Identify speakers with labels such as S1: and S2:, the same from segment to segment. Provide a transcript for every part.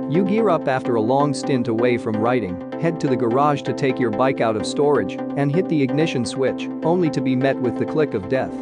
S1: You gear up after a long stint away from riding, head to the garage to take your bike out of storage, and hit the ignition switch, only to be met with the click of death.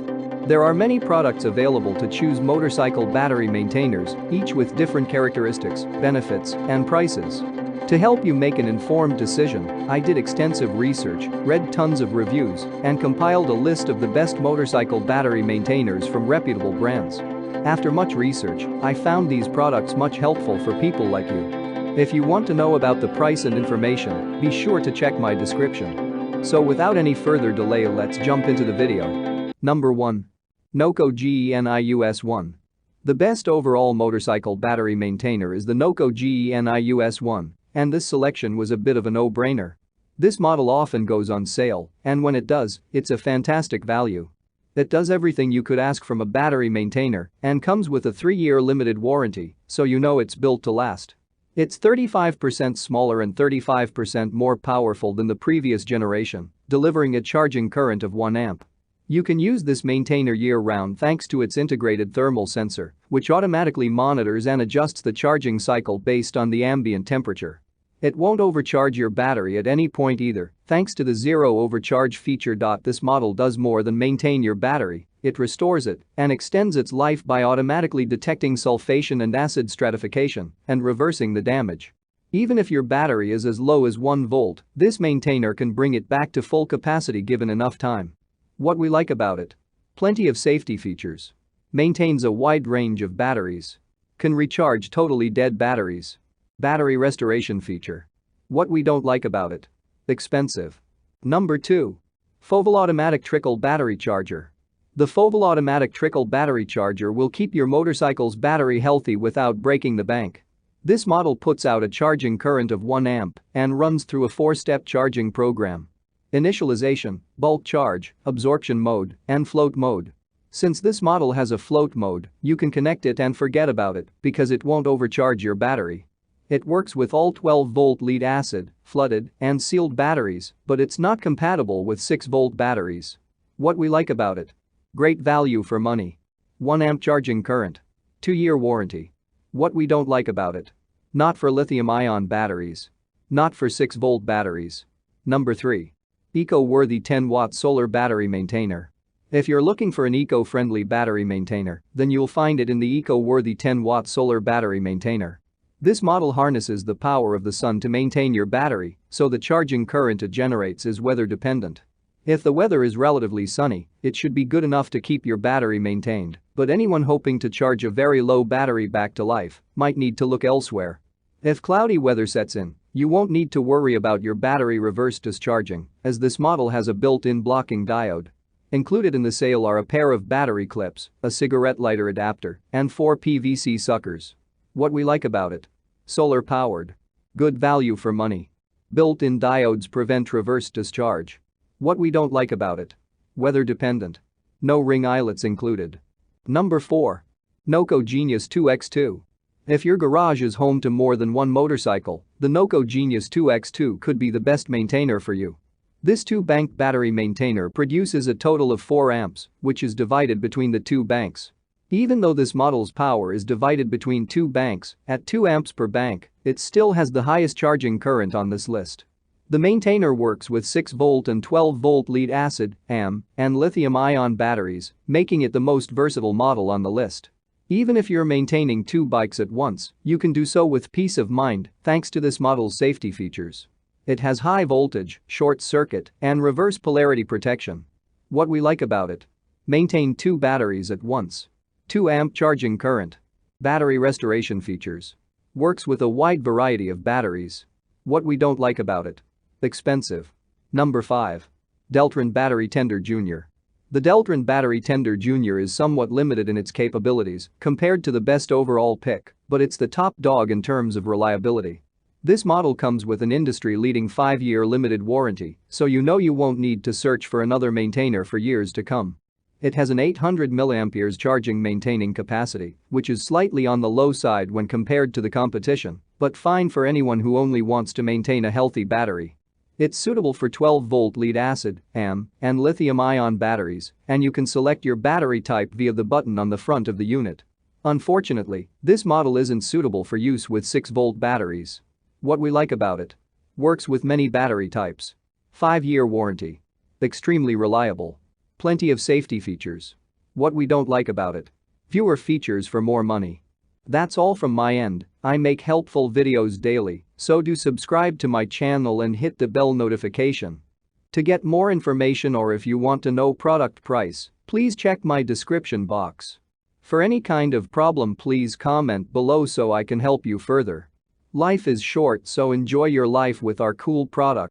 S1: There are many products available to choose motorcycle battery maintainers, each with different characteristics, benefits, and prices. To help you make an informed decision, I did extensive research, read tons of reviews, and compiled a list of the best motorcycle battery maintainers from reputable brands. After much research, I found these products much helpful for people like you. If you want to know about the price and information, be sure to check my description. So without any further delay, let's jump into the video. Number 1. Noco GENIUS-1. The best overall motorcycle battery maintainer is the Noco GENIUS-1, and this selection was a bit of a no-brainer. This model often goes on sale, and when it does, it's a fantastic value. It does everything you could ask from a battery maintainer and comes with a 3-year limited warranty, so you know it's built to last. It's 35% smaller and 35% more powerful than the previous generation, delivering a charging current of 1 amp. You can use this maintainer year-round thanks to its integrated thermal sensor, which automatically monitors and adjusts the charging cycle based on the ambient temperature. It won't overcharge your battery at any point either, thanks to the zero overcharge feature. This model does more than maintain your battery, it restores it and extends its life by automatically detecting sulfation and acid stratification and reversing the damage. Even if your battery is as low as 1 volt, this maintainer can bring it back to full capacity given enough time. What we like about it? Plenty of safety features. Maintains a wide range of batteries. Can recharge totally dead batteries. Battery restoration feature. What we don't like about it? Expensive. Number 2. Foval Automatic Trickle Battery Charger. The Foval Automatic Trickle Battery Charger will keep your motorcycle's battery healthy without breaking the bank. This model puts out a charging current of 1 amp and runs through a 4-step charging program. Initialization, bulk charge, absorption mode, and float mode. Since this model has a float mode, you can connect it and forget about it because it won't overcharge your battery. It works with all 12-volt lead-acid, flooded, and sealed batteries, but it's not compatible with 6-volt batteries. What we like about it? Great value for money. 1 amp charging current. 2-year warranty. What we don't like about it? Not for lithium-ion batteries. Not for 6-volt batteries. Number 3. Eco-worthy 10-watt solar battery maintainer. If you're looking for an eco-friendly battery maintainer, then you'll find it in the eco-worthy 10-watt solar battery maintainer. This model harnesses the power of the sun to maintain your battery, so the charging current it generates is weather dependent. If the weather is relatively sunny, it should be good enough to keep your battery maintained, but anyone hoping to charge a very low battery back to life might need to look elsewhere. If cloudy weather sets in, you won't need to worry about your battery reverse discharging, as this model has a built-in blocking diode. Included in the sale are a pair of battery clips, a cigarette lighter adapter, and 4 PVC suckers. What we like about it? Solar-powered. Good value for money. Built-in diodes prevent reverse discharge. What we don't like about it? Weather-dependent. No ring eyelets included. Number 4. Noco Genius 2X2. If your garage is home to more than one motorcycle, the Noco Genius 2X2 could be the best maintainer for you. This 2-bank battery maintainer produces a total of 4 amps, which is divided between the 2 banks. Even though this model's power is divided between 2 banks at 2 amps per bank, it still has the highest charging current on this list. The maintainer works with 6-volt and 12-volt lead-acid, AM, and lithium-ion batteries, making it the most versatile model on the list. Even if you're maintaining 2 bikes at once, you can do so with peace of mind thanks to this model's safety features. It has high voltage, short circuit, and reverse polarity protection. What we like about it? Maintain 2 batteries at once. 2 amp charging current. Battery restoration features. Works with a wide variety of batteries. What we don't like about it? Expensive. Number 5. Deltron Battery Tender Jr. The Deltron Battery Tender Jr. is somewhat limited in its capabilities compared to the best overall pick, but it's the top dog in terms of reliability. This model comes with an industry-leading 5-year limited warranty, so you know you won't need to search for another maintainer for years to come. It has an 800 mAh charging maintaining capacity, which is slightly on the low side when compared to the competition, but fine for anyone who only wants to maintain a healthy battery. It's suitable for 12-volt lead-acid, AM, and lithium-ion batteries, and you can select your battery type via the button on the front of the unit. Unfortunately, this model isn't suitable for use with 6-volt batteries. What we like about it: works with many battery types. 5-year warranty. Extremely reliable. Plenty of safety features. What we don't like about it: fewer features for more money. That's all from my end. I make helpful videos daily, so do subscribe to my channel and hit the bell notification. To get more information or if you want to know product price, please check my description box. For any kind of problem, please comment below so I can help you further. Life is short, so enjoy your life with our cool product.